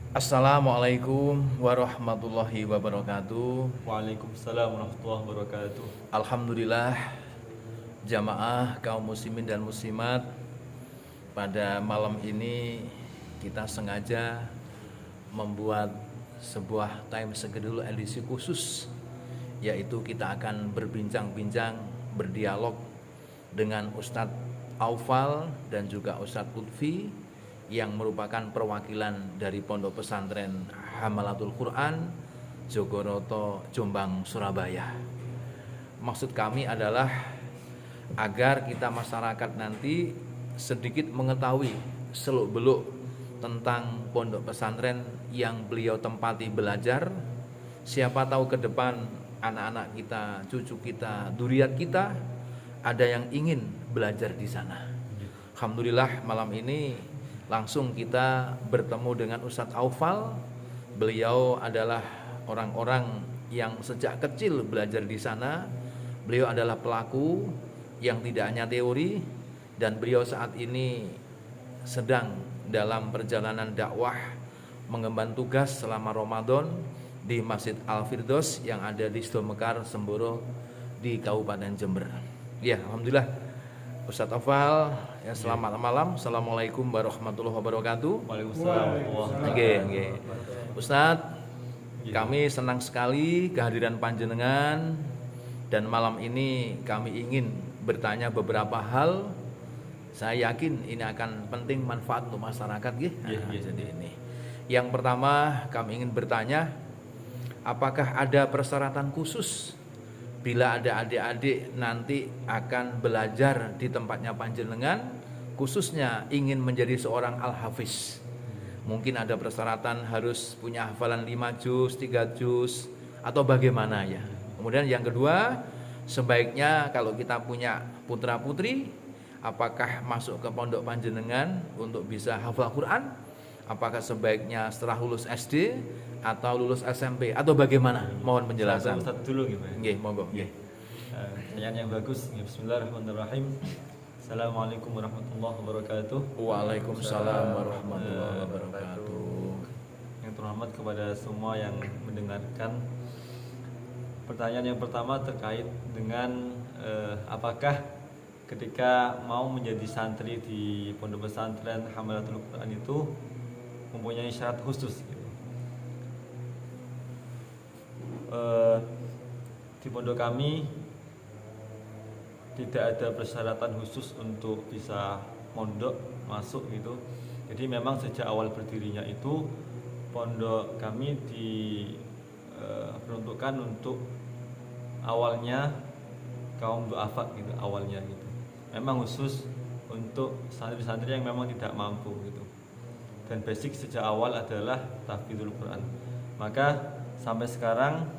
Assalamualaikum warahmatullahi wabarakatuh. Waalaikumsalam warahmatullahi wabarakatuh. Alhamdulillah, jamaah kaum muslimin dan muslimat, pada malam ini kita sengaja membuat sebuah time schedule edisi khusus, yaitu kita akan berbincang-bincang, berdialog dengan Ustadz Aufal dan juga Ustadz Lutfi yang merupakan perwakilan dari Pondok Pesantren Hamalatul Quran Jogoroto, Jombang, Surabaya. Maksud kami adalah agar kita masyarakat nanti sedikit mengetahui seluk-beluk tentang pondok pesantren yang beliau tempati belajar. Siapa tahu ke depan anak-anak kita, cucu kita, dzurriat kita ada yang ingin belajar di sana. Alhamdulillah, malam ini langsung kita bertemu dengan Ustadz Aufal. Beliau adalah orang-orang yang sejak kecil belajar di sana. Beliau adalah pelaku yang tidak hanya teori, dan beliau saat ini sedang dalam perjalanan dakwah mengemban tugas selama Ramadan di Masjid Al-Firdaus yang ada di Sidomekar, Semboro di Kabupaten Jember. Ya, alhamdulillah. Ustadz Aufal, ya, selamat malam. Assalamualaikum warahmatullahi wabarakatuh. Waalaikumsalam warahmatullahi wabarakatuh. Ustadz, kami senang sekali kehadiran panjenengan, dan malam ini kami ingin bertanya beberapa hal. Saya yakin ini akan penting, manfaat untuk masyarakat, jadi ini. Yang pertama, kami ingin bertanya, apakah ada persyaratan khusus bila ada adik-adik nanti akan belajar di tempatnya panjenengan, khususnya ingin menjadi seorang al-hafiz? Mungkin ada persyaratan harus punya hafalan 5 juz, 3 juz, atau bagaimana ya. Kemudian yang kedua, sebaiknya kalau kita punya putra-putri, apakah masuk ke pondok panjenengan untuk bisa hafal Quran? Apakah sebaiknya setelah lulus SD atau lulus SMP atau bagaimana? Mohon penjelasan. Satu dulu gimana? Nggih, monggo. Nggih. Pertanyaan yang bagus. Bismillahirrahmanirrahim. Assalamualaikum warahmatullahi wabarakatuh. Waalaikumsalam warahmatullahi wabarakatuh. Yang terhormat kepada semua yang mendengarkan. Pertanyaan yang pertama terkait dengan apakah ketika mau menjadi santri di pondok pesantren Hamalatul Quran itu mempunyai syarat khusus gitu. Di pondok kami tidak ada persyaratan khusus untuk bisa mondok masuk gitu. Jadi memang sejak awal berdirinya itu pondok kami diperuntukkan untuk awalnya kaum du'afa gitu, awalnya gitu. Memang khusus untuk santri-santri yang memang tidak mampu gitu. Dan basic sejak awal adalah tahfidzul Quran. Maka sampai sekarang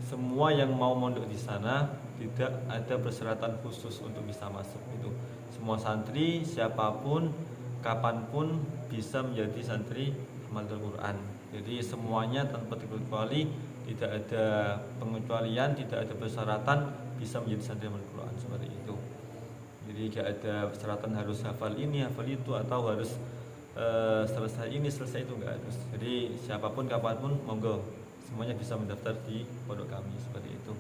semua yang mau mondok di sana tidak ada persyaratan khusus untuk bisa masuk itu. Semua santri siapapun kapanpun bisa menjadi santri Hamalatul Quran. Jadi semuanya tanpa terkecuali, tidak ada pengecualian, tidak ada persyaratan bisa menjadi santri Hamalatul Quran seperti itu. Jadi tidak ada persyaratan harus hafal ini, hafal itu, atau harus selesai ini, selesai itu, enggak harus. Jadi siapapun kapanpun monggo, semuanya bisa mendaftar di pondok kami seperti itu.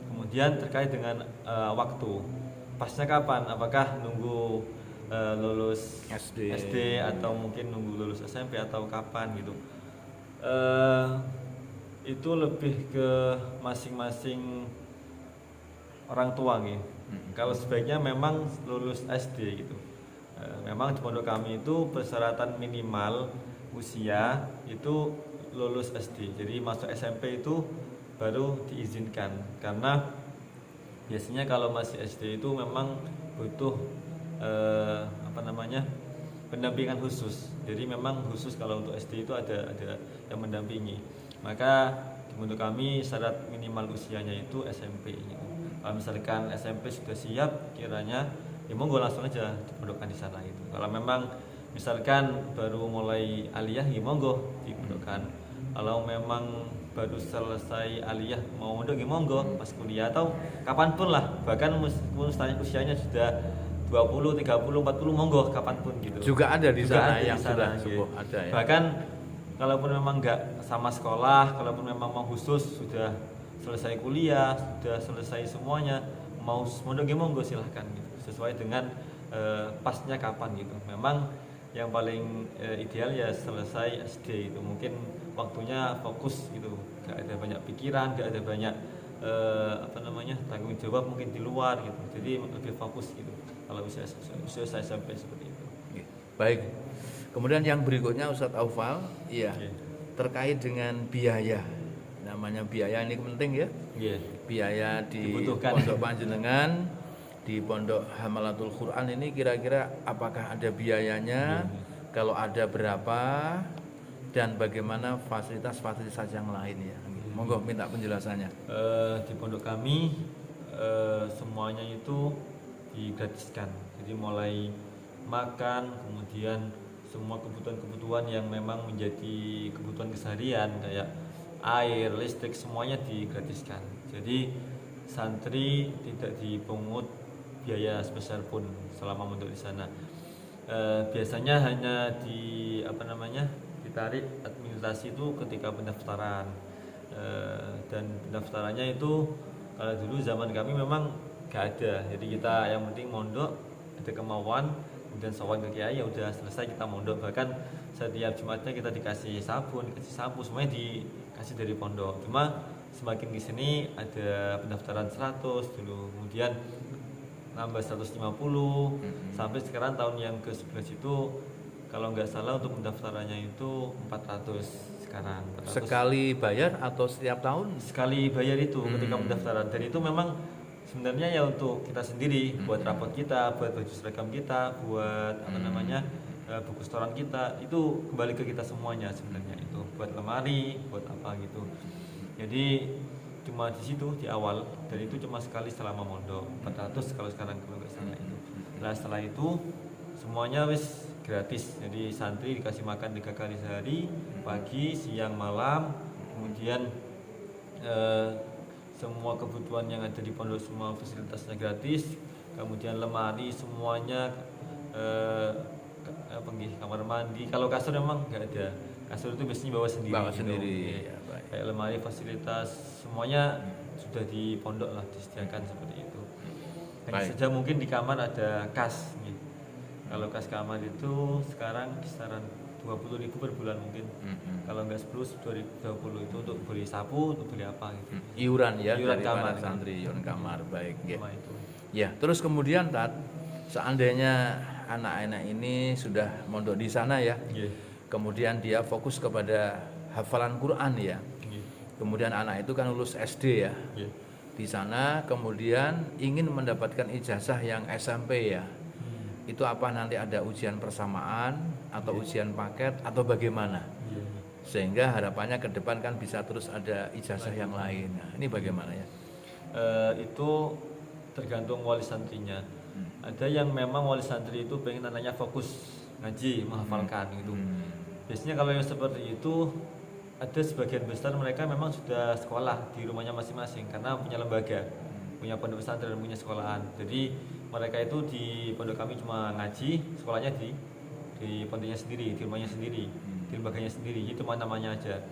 Kemudian terkait dengan waktu, pasnya kapan? Apakah nunggu lulus SD atau mungkin nunggu lulus SMP atau kapan gitu? Itu lebih ke masing-masing orang tua gitu. Kalau sebaiknya memang lulus SD gitu. Memang di pondok kami itu persyaratan minimal usia itu lulus SD. Jadi masuk SMP itu baru diizinkan, karena biasanya kalau masih SD itu memang butuh pendampingan khusus. Jadi memang khusus kalau untuk SD itu ada yang mendampingi. Maka di pondok kami syarat minimal usianya itu SMP gitu. Kalau misalkan SMP sudah siap kiranya, ya monggo langsung aja dipondokkan di sana itu. Kalau memang misalkan baru mulai aliyah, ya monggo dipondokkan. Kalau memang baru selesai aliyah mau mondok, ya monggo pas kuliah atau kapanpun lah. Bahkan usianya sudah 20, 30, 40 monggo kapanpun gitu. Juga ada di sana ada yang di sana, sudah gitu. ada ya. Bahkan kalaupun memang nggak sama sekolah, kalaupun memang mau khusus sudah selesai kuliah, sudah selesai semuanya, mau mondok monggo silahkan gitu, sesuai dengan pasnya kapan gitu. Memang yang paling ideal ya selesai SD itu, mungkin waktunya fokus gitu, nggak ada banyak pikiran, nggak ada banyak tanggung jawab mungkin di luar gitu, jadi lebih fokus gitu kalau usia SMP seperti itu. Baik. Kemudian yang berikutnya Ustadz Aufal, iya, terkait dengan biaya. Namanya biaya ini penting ya. Biaya di Dibutuhkan. pondok panjenengan, di pondok Hamalatul Quran ini kira-kira apakah ada biayanya? Kalau ada berapa? Dan bagaimana fasilitas-fasilitas yang lain ya? Monggo minta penjelasannya. Di pondok kami semuanya itu digratiskan. Jadi mulai makan, kemudian semua kebutuhan-kebutuhan yang memang menjadi kebutuhan keseharian kayak air, listrik, semuanya digratiskan. Jadi santri tidak dipungut biaya sebesar pun selama mondok di sana. Biasanya hanya ditarik administrasi itu ketika pendaftaran. Dan pendaftarannya itu kalau dulu zaman kami memang gak ada. Jadi kita yang penting mondok, ada kemauan, kemudian sowan ke kiai, ya udah selesai kita mondok. Bahkan setiap Jumatnya kita dikasih sabun, dikasih sampo, semuanya dikasih dari pondok. Cuma semakin di sini ada pendaftaran 100 dulu, kemudian nambah 150 sampai sekarang tahun yang ke-11 itu kalau nggak salah untuk pendaftarannya itu 400 sekarang. 400. Sekali bayar atau setiap tahun? Sekali bayar itu ketika pendaftaran. Dan itu memang sebenarnya ya untuk kita sendiri, buat rapot kita, buat baju seragam kita, buat buku setoran kita, itu kembali ke kita semuanya sebenarnya, itu buat lemari, buat apa gitu. Jadi cuma di situ di awal, dan itu cuma sekali selama mondok 400 kalau sekarang kalau nggak salah itu. Nah setelah itu semuanya wis gratis, jadi santri dikasih makan 3 kali sehari, pagi, siang, malam, kemudian semua kebutuhan yang ada di pondok semua fasilitasnya gratis, kemudian lemari semuanya, kamar mandi, kalau kasur memang nggak ada, kasur itu biasanya bawa sendiri, Ya, baik. kayak lemari, fasilitas semuanya sudah di pondok lah disediakan seperti itu. Hanya saja mungkin di kamar ada kas gitu. Kalau kas kamar itu sekarang kisaran 20.000 per bulan mungkin. Kalau enggak 10, 2020 itu untuk beli sapu, untuk beli apa gitu. Iuran ya, Iuran dari kamar, para santri, iuran kamar, baik ya. Itu. Ya, terus kemudian seandainya anak-anak ini sudah mondok di sana ya, kemudian dia fokus kepada hafalan Quran ya. Kemudian anak itu kan lulus SD ya. Di sana kemudian ingin mendapatkan ijazah yang SMP ya. Itu apa nanti ada ujian persamaan atau ujian paket atau bagaimana? Sehingga harapannya ke depan kan bisa terus ada ijazah yang lain. Nah, ini bagaimana ya? Itu tergantung wali santrinya. Ada yang memang wali santri itu pengen anaknya fokus ngaji, menghafalkan gitu. Biasanya kalau yang seperti itu ada sebagian besar mereka memang sudah sekolah di rumahnya masing-masing karena punya lembaga, punya pondok pesantren dan punya sekolahan. Jadi mereka itu di pondok kami cuma ngaji, sekolahnya di pondoknya sendiri, di rumahnya sendiri, di lembaganya sendiri, itu namanya aja.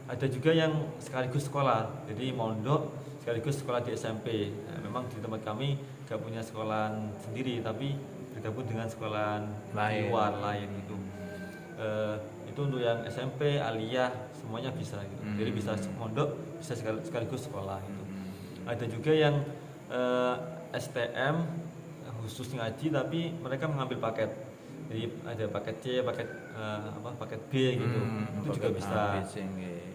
Ada juga yang sekaligus sekolah, jadi mondok sekaligus sekolah di SMP. Nah, memang di tempat kami gak punya sekolahan sendiri, tapi bergabung dengan sekolahan di luar lain gitu. Itu untuk yang SMP, aliyah semuanya bisa gitu. Jadi bisa mondok, bisa sekaligus sekolah gitu. Ada juga yang STM khusus ngaji tapi mereka mengambil paket. Jadi ada paket C, paket B gitu. Itu juga bisa.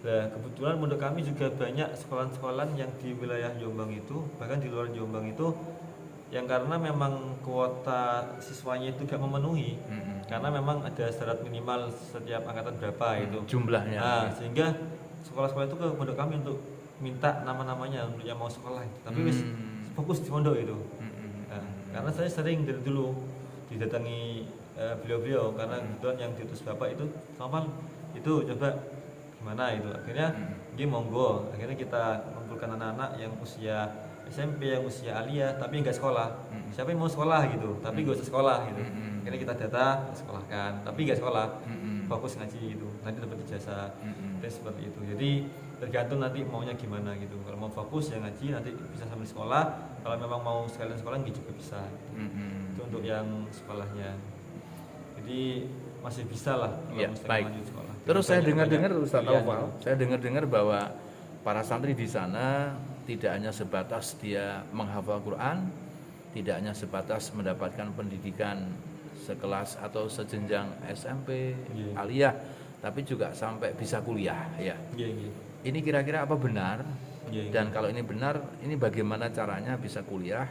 Nah, kebetulan mondok kami juga banyak sekolah-sekolah yang di wilayah Jombang itu, bahkan di luar Jombang itu, yang karena memang kuota siswanya itu gak memenuhi, karena memang ada syarat minimal setiap angkatan berapa itu jumlahnya. Nah, sehingga sekolah-sekolah itu ke pondok kami untuk minta nama-namanya untuk yang mau sekolah, tapi wis fokus di pondok itu. Nah, karena saya sering dari dulu didatangi beliau-beliau, karena kebetulan yang diutus bapak itu sama itu coba gimana itu, akhirnya dia monggo, akhirnya kita kumpulkan anak-anak yang usia SMP, yang usia aliyah tapi nggak sekolah. Siapa yang mau sekolah gitu tapi nggak usah sekolah gitu, akhirnya kita data sekolahkan tapi nggak sekolah. fokus ngaji gitu, nanti dapat ijazah. Dan seperti itu. Jadi tergantung nanti maunya gimana gitu. Kalau mau fokus ya ngaji, nanti bisa sambil sekolah. Kalau memang mau sekalian sekolah gitu juga bisa. Itu untuk yang sekolahnya. Jadi masih bisa lah kalau Ya, mesti baik. lanjut sekolah. Terus saya Banyak- dengar-dengar banyak Ustaz pilihan Taufal, gitu. saya dengar-dengar bahwa para santri di sana tidak hanya sebatas dia menghafal Quran, tidak hanya sebatas mendapatkan pendidikan sekelas atau sejenjang SMP, Iya. aliyah, tapi juga sampai bisa kuliah ya. Iya, iya. Ini kira-kira apa benar? Iya, iya. Dan kalau ini benar, ini bagaimana caranya bisa kuliah?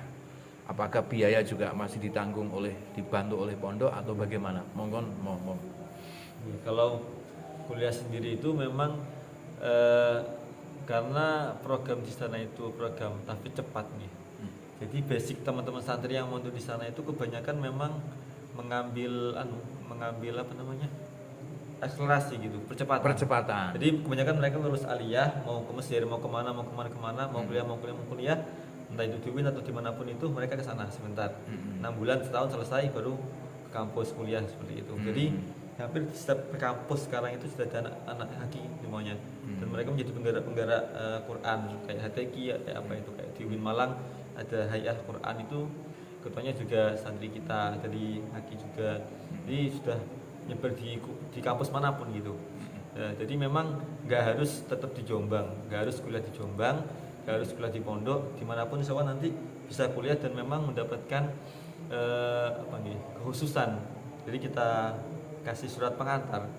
Apakah biaya juga masih ditanggung dibantu oleh pondok atau bagaimana? Monggo. Ya, kalau kuliah sendiri itu memang karena program di sana itu program tahfidz cepat nih. Jadi basic teman-teman santri yang mau di sana itu kebanyakan memang mengambil apa namanya? Akselerasi gitu, percepatan. Jadi kebanyakan mereka lulus aliyah, mau ke Mesir, mau kemana, mau kuliah, entah itu di UIN atau dimanapun itu mereka ke sana sebentar. 6 bulan, setahun selesai baru ke kampus kuliah seperti itu. Jadi hampir di setiap kampus sekarang itu sudah ada anak haki semuanya. Dan mereka menjadi penggarap Quran kayak HTQ ya, kayak apa itu kayak di UIN Malang ada Hayah Quran itu ketuanya juga santri kita, jadi haki juga. Jadi sudah nyebar di kampus manapun gitu. Jadi memang nggak harus tetap di Jombang, nggak harus kuliah di Jombang, nggak harus kuliah di pondok, dimanapun insya Allah nanti bisa kuliah dan memang mendapatkan kekhususan. Jadi kita kasih surat pengantar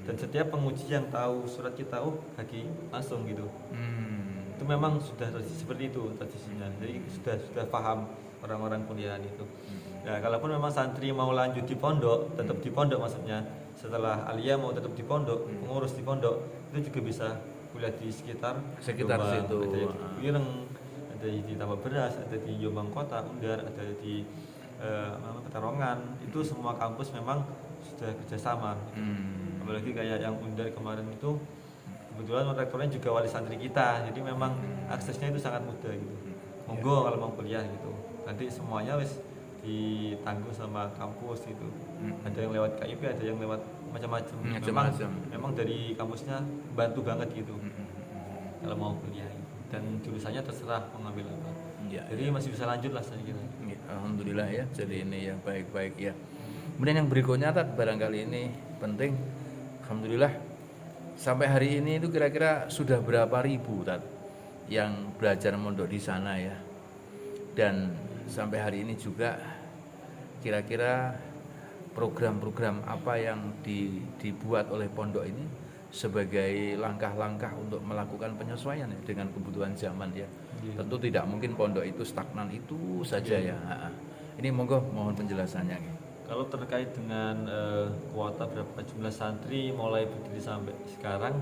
dan setiap penguji yang tahu surat kita haki langsung gitu. Itu memang sudah seperti itu tradisinya. Jadi sudah paham orang-orang kuliahan itu. Nah, kalaupun memang santri mau lanjut di pondok, tetap di pondok maksudnya. Setelah aliyah mau tetap di pondok, pengurus di pondok, itu juga bisa kuliah di sekitar Jombang, situ. ada yang di Ireng, ada di Tambak Beras, ada di Jombang Kota, Undar, ada di Peterongan. Itu semua kampus memang sudah kerjasama. Apalagi kayak yang Undar kemarin itu kebetulan rektornya juga wali santri kita, jadi memang aksesnya itu sangat mudah gitu. Monggo kalau mau kuliah gitu. Nanti semuanya wis ditanggung sama kampus gitu. Ada yang lewat KIP, ada yang lewat macam-macam. Memang dari kampusnya bantu banget gitu. Kalau mau kuliah gitu. Dan jurusannya terserah mau ngambil apa. Jadi masih bisa lanjut lah saya kira. Alhamdulillah ya. Jadi ini ya baik-baik ya. Kemudian yang berikutnya barangkali ini penting. Alhamdulillah sampai hari ini itu kira-kira sudah berapa ribu yang belajar mondok di sana ya. Dan sampai hari ini juga kira-kira program-program apa yang dibuat oleh pondok ini sebagai langkah-langkah untuk melakukan penyesuaian ya, dengan kebutuhan zaman ya. Tentu tidak mungkin pondok itu stagnan itu saja ya. Ini monggo mohon penjelasannya. Kalau terkait dengan kuota berapa jumlah santri mulai berdiri sampai sekarang,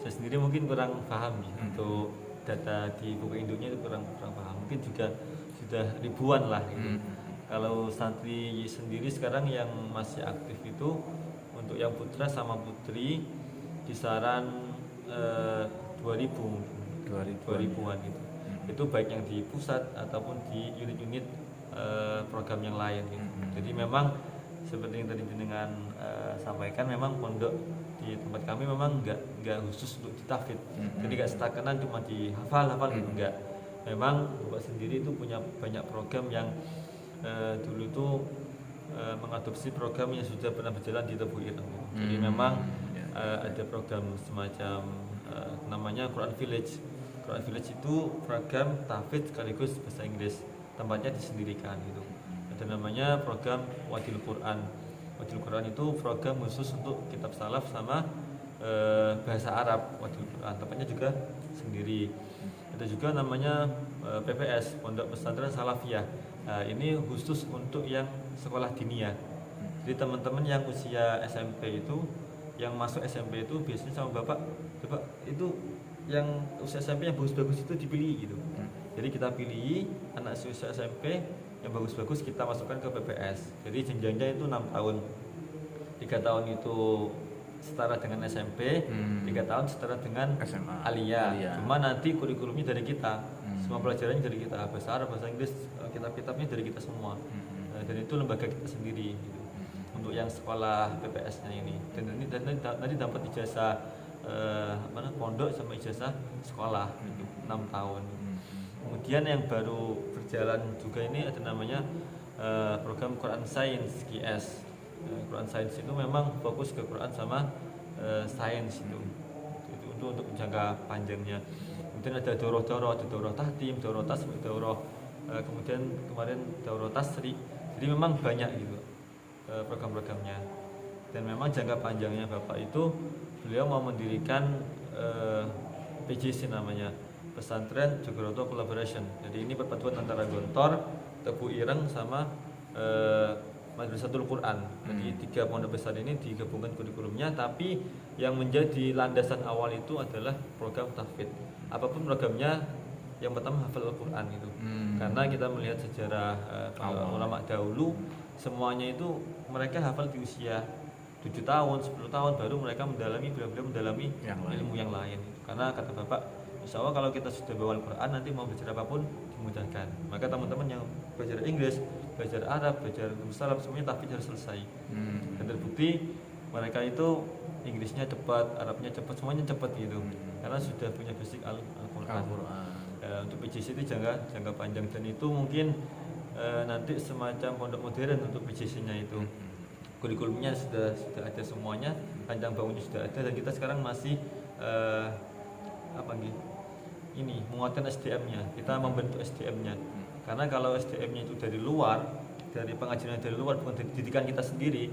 saya sendiri mungkin kurang paham ya. Untuk data di buku induknya itu kurang paham. Mungkin juga sudah ribuan lah gitu. Kalau santri sendiri sekarang yang masih aktif itu untuk yang putra sama putri kisaran 2000-an gitu. Itu baik yang di pusat ataupun di unit-unit program yang lain gitu. Jadi memang seperti yang tadi jenengan sampaikan, memang pondok di tempat kami memang nggak khusus untuk ditafid. Jadi nggak stagnan cuma dihafal gitu, enggak. Memang Bapak sendiri itu punya banyak program yang dulu itu mengadopsi program yang sudah pernah berjalan di Tebu Ireng. Jadi memang ada program semacam namanya Quran Village. Quran Village itu program tahfidz sekaligus bahasa Inggris, tempatnya disendirikan gitu. Ada namanya program Wadil Quran. Wadil Quran itu program khusus untuk kitab salaf sama bahasa Arab. Wadil Quran tempatnya juga sendiri. Ada juga namanya PPS, Pondok Pesantren Salafiyah. Nah, ini khusus untuk yang sekolah diniyah. Jadi teman-teman yang usia SMP itu, yang masuk SMP itu biasanya sama bapak itu yang usia SMP yang bagus-bagus itu dipilih gitu. Jadi kita pilih anak usia SMP yang bagus-bagus, kita masukkan ke PPS. Jadi jenjangnya itu 6 tahun. 3 tahun itu setara dengan SMP, 3 tahun setara dengan SMA, aliyah. Cuma nanti kurikulumnya dari kita, semua pelajarannya dari kita, bahasa Arab, bahasa Inggris, kitab-kitabnya dari kita semua. Dan itu lembaga kita sendiri gitu. untuk yang sekolah PPS-nya ini. Dan nanti dapat ijazah pondok sama ijazah sekolah itu 6 tahun. Kemudian yang baru berjalan juga ini ada namanya program Quran Science QS. Quran Science itu memang fokus ke Quran sama sains itu untuk jangka panjangnya. Kemudian ada daurah tahtim, daurah tasbih, kemudian kemarin daurah tasri. Jadi memang banyak gitu program-programnya. Dan memang jangka panjangnya Bapak itu beliau mau mendirikan PJC namanya, Pesantren Jogoroto Collaboration. Jadi ini perpaduan antara Gontor, Tebu Ireng sama Madrasatul Quran. Jadi 3 pondok besar ini digabungkan kurikulumnya, tapi yang menjadi landasan awal itu adalah program tahfidz. Apapun programnya, yang pertama hafal Al-Quran itu. Karena kita melihat sejarah ulama dahulu, semuanya itu mereka hafal di usia 7 tahun, 10 tahun baru mereka mendalami ilmu yang lain. Karena kata Bapak, insya Allah kalau kita sudah bawa Al-Quran, nanti mau belajar apapun dimudahkan. Maka teman-teman yang belajar Inggris, belajar Arab, belajar Muslim, semuanya tahfidz harus selesai. Dan terbukti mereka itu Inggrisnya cepat, Arabnya cepat, semuanya cepat gitu. Karena sudah punya basic Al-Quran. Untuk PJC itu jangka panjang, dan itu mungkin nanti semacam pondok modern untuk PJC-nya itu. Kurikulumnya sudah ada semuanya, panjang bangunnya sudah ada, dan kita sekarang masih menguatkan SDM-nya. Kita membentuk SDM-nya. Karena kalau SDM-nya itu dari luar, dari pengajaran dari luar, bukan dari didikan kita sendiri,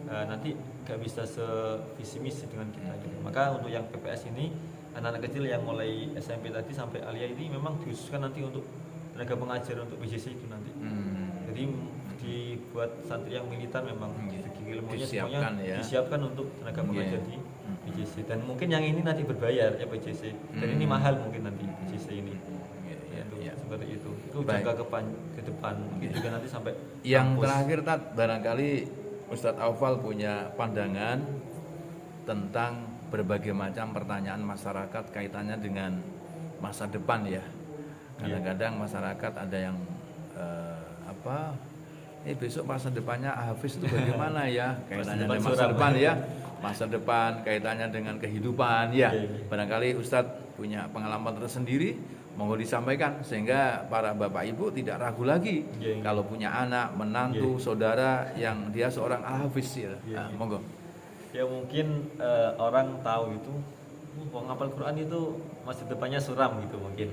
nanti gak bisa sevisi misi dengan kita gitu. Maka untuk yang PPS ini, anak-anak kecil yang mulai SMP tadi sampai alia ini memang dikhususkan nanti untuk tenaga pengajar untuk PJC itu nanti. Jadi dibuat santri yang militan memang ilmunya semuanya disiapkan untuk tenaga pengajar di PJC. Dan mungkin yang ini nanti berbayar ya PJC. Dan ini mahal mungkin nanti PJC ini. Seperti itu. Itu jangka ke depan. Mungkin juga nanti sampai yang kampus. Terakhir Tat, barangkali Ustadz Aufal punya pandangan tentang berbagai macam pertanyaan masyarakat kaitannya dengan masa depan ya. Kadang-kadang masyarakat ada yang besok masa depannya Hafiz itu bagaimana ya, kaitannya dengan masa depan ya, masa depan kaitannya dengan kehidupan ya. Barangkali Ustadz punya pengalaman tersendiri, monggo disampaikan sehingga para bapak ibu tidak ragu lagi kalau punya anak, menantu, saudara yang dia seorang Hafiz ya. Monggo. Ya mungkin orang tahu itu hafal Quran itu masa depannya suram gitu mungkin.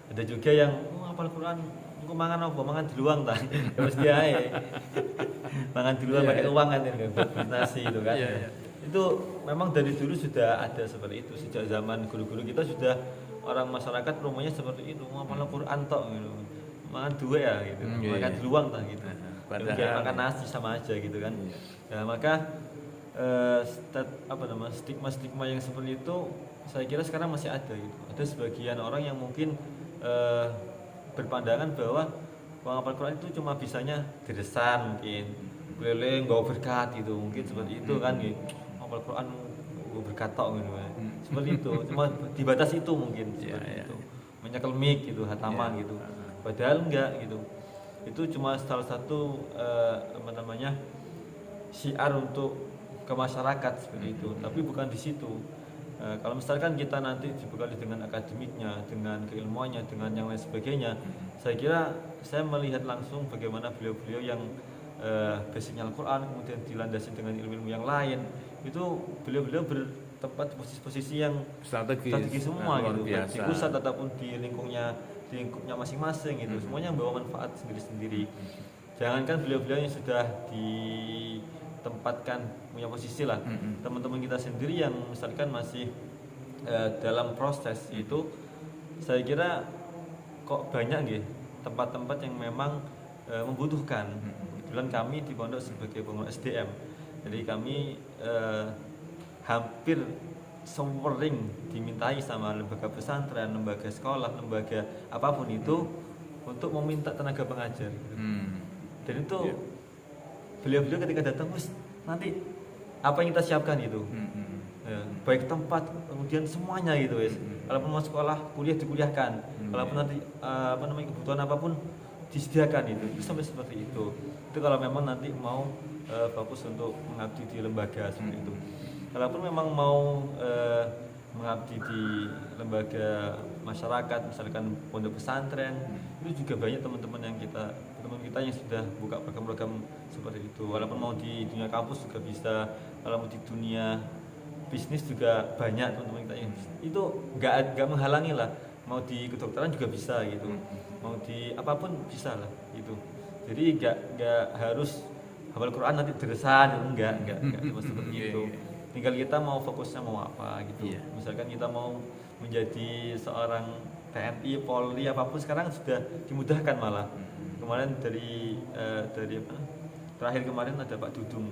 Ada juga yang hafal Quran engko mangan apa? Mangan di luang ta. Ya mesti ae. Mangan di luang pakai uang kan nasi itu kan. Itu memang dari dulu sudah ada seperti itu. Sejak zaman guru-guru kita sudah orang masyarakat rumahnya seperti itu, hafal Quran tok gitu. Mangan duwe ya gitu. Makan di luang ta gitu. Padahal makan nasi sama aja gitu kan. Ya maka stigma-stigma yang seperti itu saya kira sekarang masih ada gitu. Ada sebagian orang yang mungkin berpandangan bahwa menghafal Quran itu cuma bisanya deresan mungkin, keliling bawa berkat gitu, mungkin seperti itu kan gitu. Menghafal Quran bawa berkat tok gitu. Seperti itu, cuma dibatas itu mungkin seperti itu. Menyekel mik gitu, hataman gitu. Padahal enggak gitu. Itu cuma salah satu syiar untuk ke masyarakat seperti itu, tapi bukan di situ. Kalau misalkan kita nanti dibekali dengan akademiknya, dengan keilmuannya, dengan yang lain sebagainya, saya kira saya melihat langsung bagaimana beliau-beliau yang basicnya Al-Quran kemudian dilandasi dengan ilmu-ilmu yang lain, itu beliau-beliau bertempat di posisi-posisi yang strategi semua gitu, di pusat ataupun di lingkupnya masing-masing gitu, semuanya membawa manfaat sendiri-sendiri. Jangankan beliau-beliau yang sudah ditempatkan punya posisi lah, teman-teman kita sendiri yang misalkan masih dalam proses itu, saya kira kok banyak gitu tempat-tempat yang memang membutuhkan. Kebetulan kami di pondok sebagai pengurus SDM, jadi kami hampir sering dimintai sama lembaga pesantren, lembaga sekolah, lembaga apapun itu untuk meminta tenaga pengajar gitu. Dan itu beliau-beliau ketika datang, nanti apa yang kita siapkan itu, baik tempat, kemudian semuanya gitu, kalaupun mau sekolah, kuliah dikuliahkan, kalaupun nanti kebutuhan apapun disediakan itu sampai seperti itu. Itu kalau memang nanti mau fokus untuk mengabdi di lembaga seperti itu. Kalaupun memang mau mengabdi di lembaga masyarakat, misalkan pondok pesantren, itu juga banyak teman-teman kita yang sudah buka program-program seperti itu. Walaupun mau di dunia kampus juga bisa, kalau mau di dunia bisnis juga banyak teman-teman kita yang itu nggak menghalangi lah. Mau di kedokteran juga bisa gitu, mau di apapun bisa lah gitu. Jadi nggak harus hafal Quran nanti deresan, enggak cuma seperti itu. Tinggal kita mau fokusnya mau apa gitu. Misalkan kita mau menjadi seorang TNI, Polri, apapun sekarang sudah dimudahkan malah. Kemarin dari apa? Terakhir kemarin ada Pak Dudung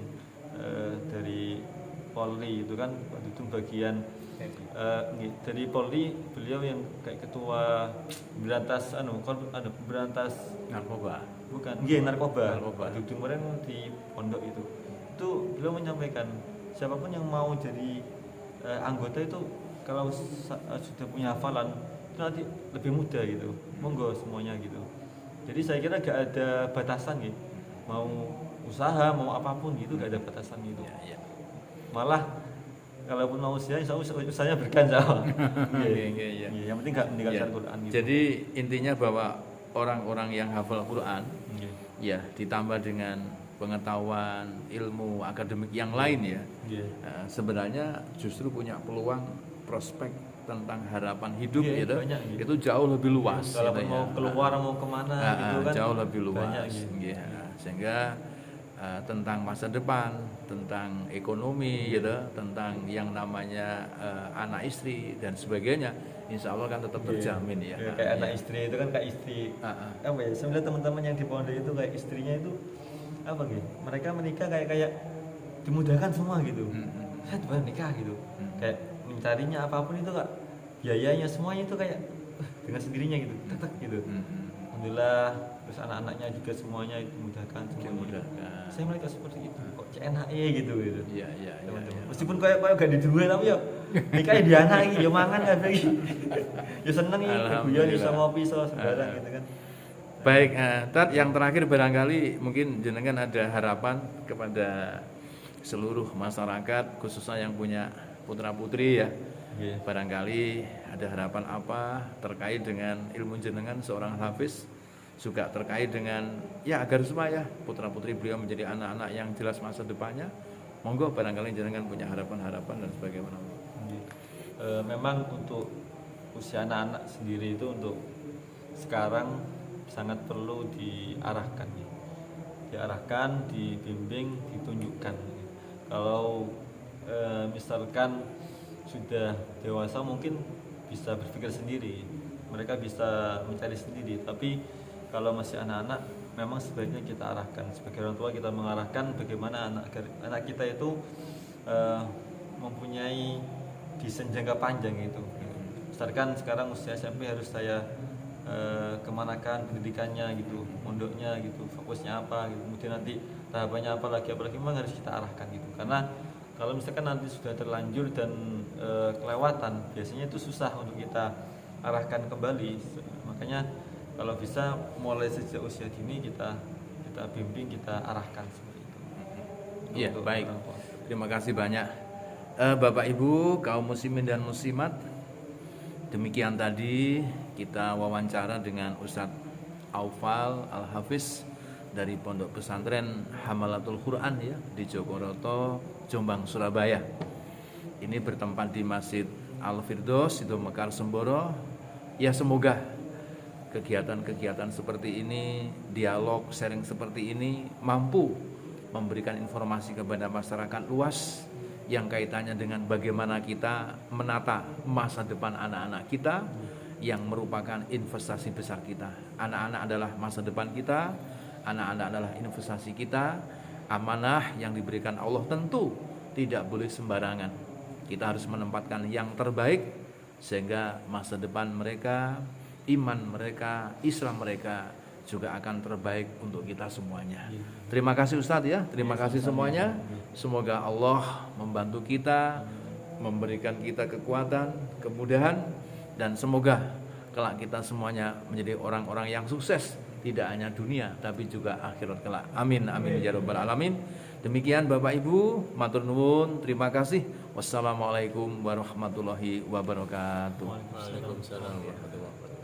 dari Polri itu kan, Pak Dudung bagian dari Polri, beliau yang kayak ketua berantas berantas narkoba. Bukan, narkoba. Pak Dudung kemarin di pondok itu beliau menyampaikan siapapun yang mau jadi anggota itu kalau sudah punya hafalan itu nanti lebih mudah gitu, monggo semuanya gitu. Jadi saya kira gak ada batasan gitu, mau usaha mau apapun gitu gak ada batasan gitu. Malah kalaupun mau usaha, usahanya berkah sama. Yang penting gak meninggalkan Quran gitu. Jadi intinya bahwa orang-orang yang hafal Quran ya ditambah dengan pengetahuan ilmu akademik yang lain ya, sebenarnya justru punya peluang prospek tentang harapan hidup gitu, itu jauh lebih luas. Kalau gitu mau keluar mau kemana gitu kan jauh lebih luas. Gitu. Sehingga tentang masa depan, tentang ekonomi gitu, tentang yang namanya anak istri dan sebagainya, insya Allah kan tetap terjamin ya. Kayak anak istri itu kan kayak istri apa ya? Sebenarnya teman-teman yang di pondok itu kayak istrinya itu apa gitu? Mereka menikah kayak dimudahkan semua gitu. Saya juga nikah gitu. Kayak mencarinya apapun itu kak, biayanya semuanya itu kayak dengan sendirinya gitu, tetap gitu. Alhamdulillah, terus anak-anaknya juga semuanya dimudahkan semuanya. Saya melihat seperti itu, kok CNHE gitu. Iya. Meskipun kayak gak di dua tapi ya nikah di anak iki, ya mangan kabeh iki. Ya seneng iki, guyon iso ngopi iso sembarang gitu kan. Baik, Tat, yang terakhir barangkali mungkin jenengan ada harapan kepada seluruh masyarakat khususnya yang punya putra-putri ya. Barangkali ada harapan apa terkait dengan ilmu jenengan seorang hafiz, juga terkait dengan ya agar supaya putra-putri beliau menjadi anak-anak yang jelas masa depannya. Monggo barangkali jenengan punya harapan-harapan dan sebagainya. Memang untuk usia anak-anak sendiri itu untuk sekarang sangat perlu diarahkan, dibimbing, ditunjukkan. Kalau misalkan sudah dewasa mungkin bisa berpikir sendiri, mereka bisa mencari sendiri. Tapi kalau masih anak-anak, memang sebaiknya kita arahkan. Sebagai orang tua kita mengarahkan bagaimana anak kita itu mempunyai desain jangka panjang itu. Misalkan sekarang usia SMP harus saya kemanakan pendidikannya gitu, mondoknya gitu, fokusnya apa gitu, kemudian nanti tahapannya apalagi memang harus kita arahkan gitu. Karena kalau misalkan nanti sudah terlanjur dan kelewatan, biasanya itu susah untuk kita arahkan kembali. Makanya kalau bisa mulai sejak usia dini kita bimbing, kita arahkan seperti itu. Iya, baik. Terima kasih banyak Bapak Ibu kaum muslimin dan muslimat. Demikian tadi kita wawancara dengan Ustadz Aufal Al-Hafiz dari Pondok Pesantren Hamalatul Quran ya di Jogoroto, Jombang, Surabaya. Ini bertempat di Masjid Al-Firdaus itu Mekar Semboro. Ya semoga kegiatan-kegiatan seperti ini, dialog sharing seperti ini mampu memberikan informasi kepada masyarakat luas yang kaitannya dengan bagaimana kita menata masa depan anak-anak kita yang merupakan investasi besar kita. Anak-anak adalah masa depan kita, anak-anak adalah investasi kita, amanah yang diberikan Allah tentu tidak boleh sembarangan. Kita harus menempatkan yang terbaik sehingga masa depan mereka, iman mereka, Islam mereka juga akan terbaik untuk kita semuanya. Terima kasih Ustadz ya, terima kasih semuanya. Semoga Allah membantu kita, memberikan kita kekuatan, kemudahan, dan semoga kelak kita semuanya menjadi orang-orang yang sukses, tidak hanya dunia tapi juga akhirat kelak. Amin amin ya rabbal alamin. Demikian Bapak Ibu, matur nuwun, terima kasih. Wassalamualaikum warahmatullahi wabarakatuh. Waalaikumsalam. Waalaikumsalam warahmatullahi wabarakatuh.